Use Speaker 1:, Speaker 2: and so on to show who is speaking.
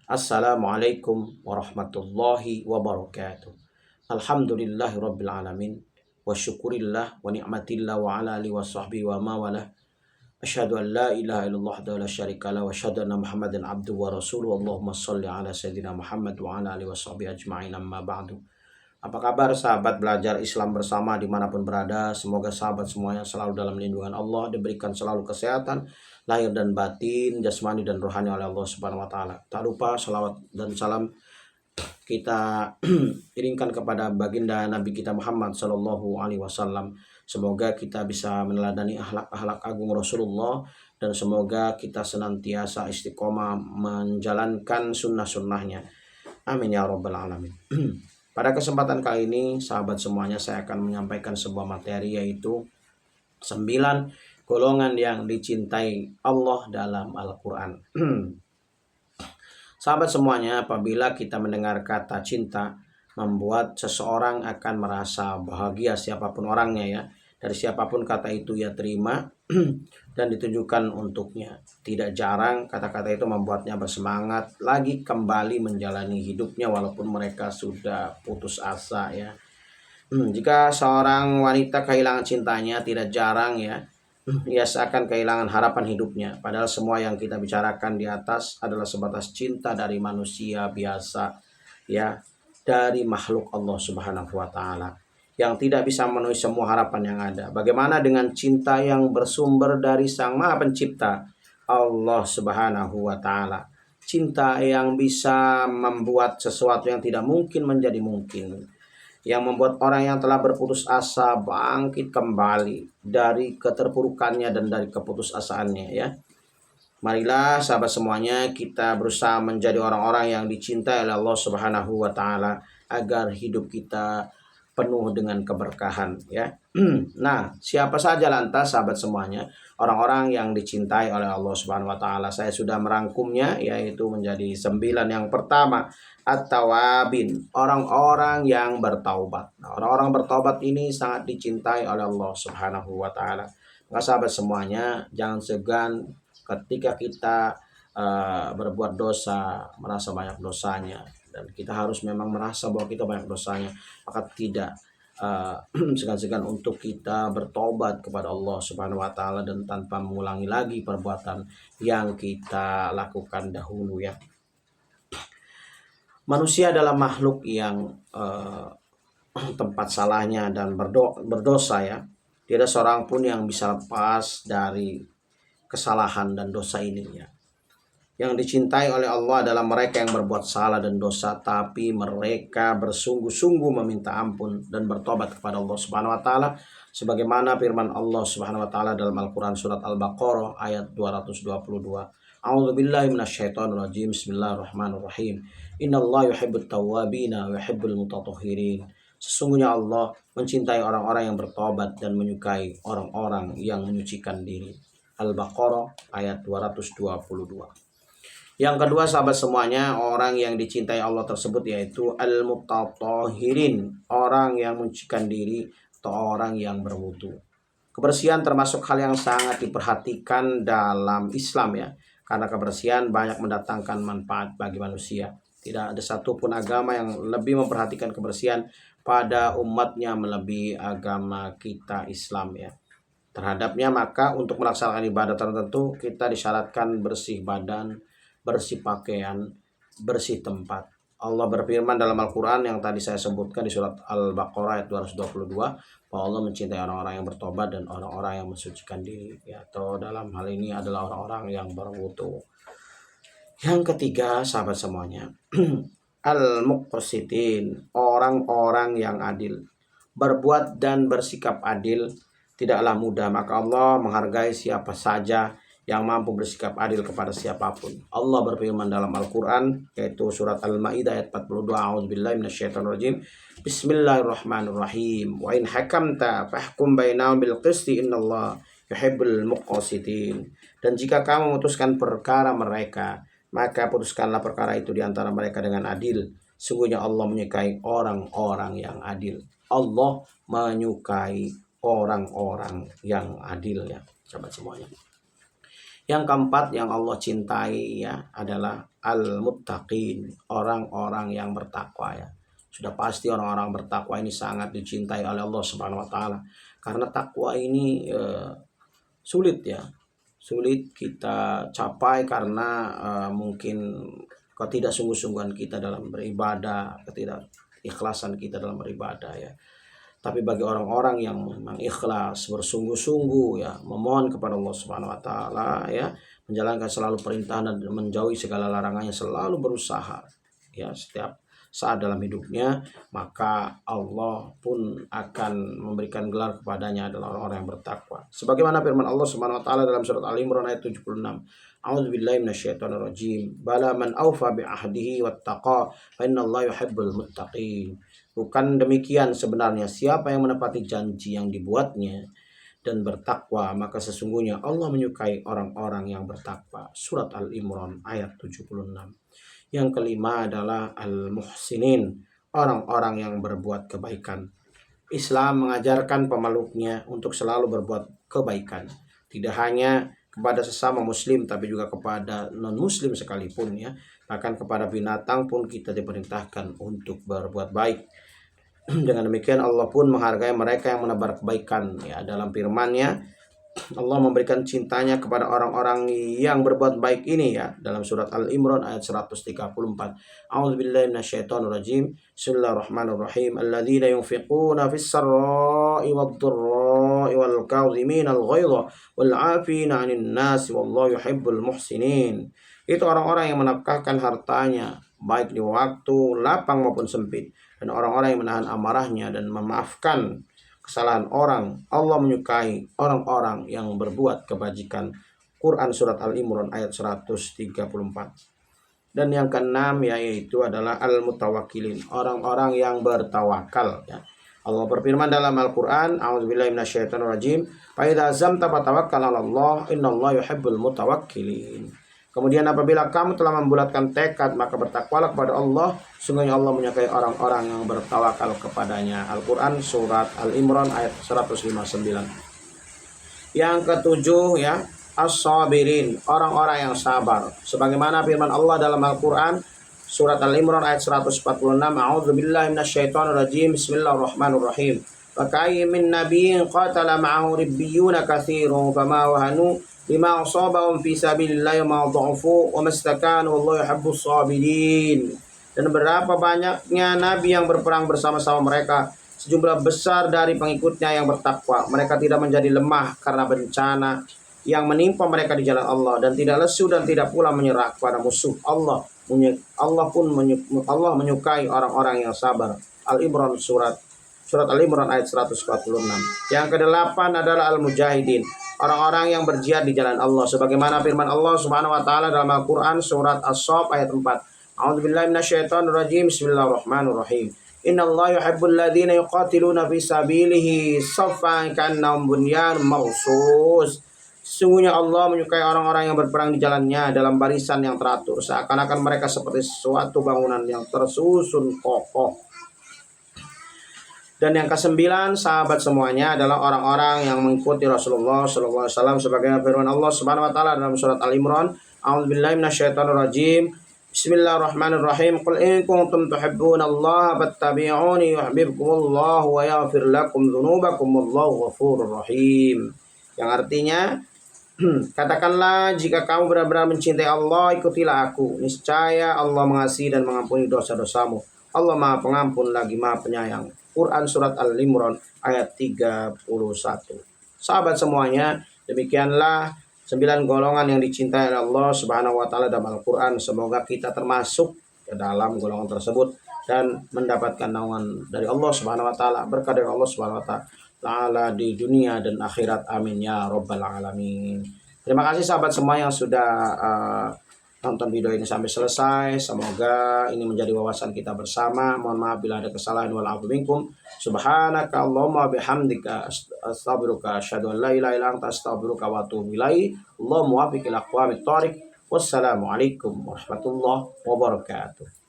Speaker 1: Assalamualaikum warahmatullahi wabarakatuh. Alhamdulillahi rabbil alamin. Wa syukurillah wa ni'matillah wa ala alihi wa sahbihi wa mawalah. Asyhadu an la ilaha illallah wa la syarikalah wa asyhadu anna Muhammadan abduhu wa rasuluhu. Allahumma shalli ala sayyidina Muhammad wa ala alihi wa sahbihi ajma'in, amma ba'du. Apa kabar sahabat belajar Islam bersama dimanapun berada? Semoga sahabat semuanya selalu dalam lindungan Allah, diberikan selalu kesehatan lahir dan batin, jasmani dan rohani oleh Allah Subhanahu wa taala. Tak lupa salawat dan salam kita iringkan kepada baginda Nabi kita Muhammad sallallahu alaihi wasallam. Semoga kita bisa meneladani akhlak-akhlak agung Rasulullah, dan semoga kita senantiasa istiqomah menjalankan sunnah-sunnahnya. Amin ya rabbal alamin. Pada kesempatan kali ini, sahabat semuanya, saya akan menyampaikan sebuah materi, yaitu 9 golongan yang dicintai Allah dalam Al-Quran. Sahabat semuanya, apabila kita mendengar kata cinta, membuat seseorang akan merasa bahagia, siapapun orangnya ya. Dari siapapun kata itu ia terima dan ditujukan untuknya. Tidak jarang kata-kata itu membuatnya bersemangat lagi kembali menjalani hidupnya walaupun mereka sudah putus asa ya. Jika seorang wanita kehilangan cintanya, tidak jarang ya, ia seakan kehilangan harapan hidupnya. Padahal semua yang kita bicarakan di atas adalah sebatas cinta dari manusia biasa ya, dari makhluk Allah Subhanahu wa taala, yang tidak bisa memenuhi semua harapan yang ada. Bagaimana dengan cinta yang bersumber dari Sang Maha Pencipta, Allah Subhanahu wa taala? Cinta yang bisa membuat sesuatu yang tidak mungkin menjadi mungkin, yang membuat orang yang telah berputus asa bangkit kembali dari keterpurukannya dan dari keputusasaannya ya. Marilah sahabat semuanya, kita berusaha menjadi orang-orang yang dicintai oleh Allah Subhanahu wa taala agar hidup kita penuh dengan keberkahan ya. Nah, siapa saja lantas sahabat semuanya orang-orang yang dicintai oleh Allah Subhanahu wa taala? Saya sudah merangkumnya, yaitu menjadi 9. Yang pertama, at-tawabin, orang-orang yang bertaubat. Nah, orang-orang bertaubat ini sangat dicintai oleh Allah Subhanahu wa taala. Maka sahabat semuanya, jangan segan ketika kita berbuat dosa, merasa banyak dosanya, dan kita harus memang merasa bahwa kita banyak dosanya, maka tidak segan-segan untuk kita bertobat kepada Allah Subhanahu wa taala dan tanpa mengulangi lagi perbuatan yang kita lakukan dahulu ya. Manusia adalah makhluk yang tempat salahnya dan berdosa ya. Tidak seorang pun yang bisa lepas dari kesalahan dan dosa ini ya. Yang dicintai oleh Allah adalah mereka yang berbuat salah dan dosa, tapi mereka bersungguh-sungguh meminta ampun dan bertobat kepada Allah Subhanahu wa taala, sebagaimana firman Allah Subhanahu wa taala dalam Al-Qur'an surat Al-Baqarah ayat 222. A'udzubillahi minasyaitonirrajim. Bismillahirrahmanirrahim. Innallaha yuhibbut tawwabina wa yuhibbul mutatahhirin. Sesungguhnya Allah mencintai orang-orang yang bertobat dan menyukai orang-orang yang menyucikan diri. Al-Baqarah ayat 222. Yang kedua sahabat semuanya, orang yang dicintai Allah tersebut yaitu al-mutatahhirin, orang yang menyucikan diri atau orang yang berwudu. Kebersihan termasuk hal yang sangat diperhatikan dalam Islam ya, karena kebersihan banyak mendatangkan manfaat bagi manusia. Tidak ada satupun agama yang lebih memperhatikan kebersihan pada umatnya melebihi agama kita Islam ya. Terhadapnya maka untuk melaksanakan ibadah tertentu kita disyaratkan bersih badan, bersih pakaian, bersih tempat. Allah berfirman dalam Al-Quran yang tadi saya sebutkan di surat Al-Baqarah ayat 222, bahwa Allah mencintai orang-orang yang bertobat dan orang-orang yang mensucikan diri ya, atau dalam hal ini adalah orang-orang yang berwudu. Yang ketiga sahabat semuanya, al-muqsitin, orang-orang yang adil. Berbuat dan bersikap adil tidaklah mudah, maka Allah menghargai siapa saja yang mampu bersikap adil kepada siapapun. Allah berfirman dalam Al-Quran, yaitu surat Al-Ma'idah ayat 42, A'udzubillahi minasyaitonirrajim. Bismillahirrahmanirrahim. Wa in hakamta fahkum bainahum bil qisti innallaha yuhibbul muqsitin. Dan jika kamu memutuskan perkara mereka, maka putuskanlah perkara itu di antara mereka dengan adil. Sungguhnya Allah menyukai orang-orang yang adil. Allah menyukai orang-orang yang adil ya, sahabat semuanya. Yang keempat yang Allah cintai ya adalah al-muttaqin, orang-orang yang bertakwa ya. Sudah pasti orang-orang bertakwa ini sangat dicintai oleh Allah Subhanahu wa taala. Karena takwa ini sulit ya. Sulit kita capai karena mungkin ketidaksungguh-sungguhan kita dalam beribadah, ketidakikhlasan kita dalam beribadah ya. Tapi bagi orang-orang yang memang ikhlas, bersungguh-sungguh ya, memohon kepada Allah Subhanahu wa taala ya, menjalankan selalu perintah dan menjauhi segala larangannya, selalu berusaha ya setiap saat dalam hidupnya, maka Allah pun akan memberikan gelar kepadanya adalah orang-orang yang bertakwa. Sebagaimana firman Allah Subhanahu wa taala dalam surat Al-Imran ayat 76. A'udzubillahi minasyaitonirrajim. Bala man aufa bi ahdihi wattaqa fa innallaha yuhibbul muttaqin. Bukan demikian sebenarnya, siapa yang menepati janji yang dibuatnya dan bertakwa, maka sesungguhnya Allah menyukai orang-orang yang bertakwa. Surat Al-Imran ayat 76. Yang kelima adalah al-muhsinin, orang-orang yang berbuat kebaikan. Islam mengajarkan pemeluknya untuk selalu berbuat kebaikan, tidak hanya kepada sesama muslim tapi juga kepada non-muslim sekalipun ya. Bahkan kepada binatang pun kita diperintahkan untuk berbuat baik. Dengan demikian Allah pun menghargai mereka yang menebar kebaikan ya. Dalam firman-Nya Allah memberikan cintanya kepada orang-orang yang berbuat baik ini ya, dalam surat Al-Imran ayat 134. A'udzubillahi minasyaitonirrajim. Bismillahirrahmanirrahim. Alladzina yunfiquna fis sarra'i wad-dharra'i wal kadhiminal ghaidha wal 'afina 'anil nasi wallahu yuhibbul muhsinin. Itu orang-orang yang menafkahkan hartanya baik di waktu lapang maupun sempit, dan orang-orang yang menahan amarahnya dan memaafkan kesalahan orang. Allah menyukai orang-orang yang berbuat kebajikan. Quran surat Al-Imran ayat 134. Dan yang keenam yaitu adalah al-mutawakkilin, orang-orang yang bertawakal ya. Allah berfirman dalam Al-Quran, A'udzubillahi minasyaitonirrajim, fa idza azamta fatawakkal 'alallah innallaha yuhibbul mutawakkilin. Kemudian apabila kamu telah membulatkan tekad, maka bertakwalah kepada Allah, sungguhnya Allah menyukai orang-orang yang bertawakal kepadanya. Al-Quran surat Al-Imran ayat 159. Yang ketujuh ya, as-sabirin, orang-orang yang sabar. Sebagaimana firman Allah dalam Al-Quran surat Al-Imran ayat 146, A'udzubillahi minasyaitonirrajim. Bismillahirrahmanirrahim. Wa kayyin min nabiyyin qatala ma'ahu ribbiyuna katsirun fama wahanu lima asabahum fi sabilillahi ma dha'fu wa mastakanu wallahu yuhibbus sabirin. Dan berapa banyaknya nabi yang berperang bersama-sama mereka, sejumlah besar dari pengikutnya yang bertakwa, mereka tidak menjadi lemah karena bencana yang menimpa mereka di jalan Allah, dan tidak lesu dan tidak pula menyerah kepada musuh. Allah menyukai orang-orang yang sabar. Al-Imran surat Al-Imran ayat 146. Yang kedelapan adalah al-mujahidin, orang-orang yang berjihad di jalan Allah. Sebagaimana firman Allah Subhanahu wa taala dalam Al-Qur'an surat As-Saff ayat 4. A'udzubillahi minasyaitonirrajim. Bismillahirrahmanirrahim. Innallaha yuhibbul ladzina yuqatiluna fi sabilihi saffan ka'annahum bunyanun marsus. Sesungguhnya Allah menyukai orang-orang yang berperang di jalannya dalam barisan yang teratur, seakan-akan mereka seperti suatu bangunan yang tersusun kokoh. Dan yang kesembilan, sahabat semuanya adalah orang-orang yang mengikuti Rasulullah SAW, sebagaimana firman Allah Subhanahu wa taala dalam surat Al-Imran, A'udzubillahi minasyaitonirrajim. Bismillahirrahmanirrahim. Qul in kuntum tuhibbunallaha fattabi'uni yuhibbukumullahu wa yaghfir lakum dzunubakum wallahu ghafurur rahim. Yang artinya, katakanlah, jika kamu benar-benar mencintai Allah, ikutilah aku. Niscaya Allah mengasihi dan mengampuni dosa-dosamu. Allah Maha Pengampun lagi Maha Penyayang. Quran surat Al-Imran ayat 31. Sahabat semuanya, demikianlah 9 golongan yang dicintai oleh Allah Subhanahu wa taala dalam Al-Quran. Semoga kita termasuk ke dalam golongan tersebut dan mendapatkan naungan dari Allah Subhanahu wa taala, berkah dari Allah Subhanahu wa taala di dunia dan akhirat. Amin ya rabbal alamin. Terima kasih sahabat semua yang sudah nonton video ini sampai selesai. Semoga ini menjadi wawasan kita bersama. Mohon maaf bila ada kesalahan, wal a'fu minkum. Subhanaka Allahumma bihamdika astaghfiruka asyhadu an la ilaha illa anta astaghfiruka wa atubu ilaik. Allahumma waffiq ila aqwamit thoriq. Wassalamualaikum warahmatullahi wabarakatuh.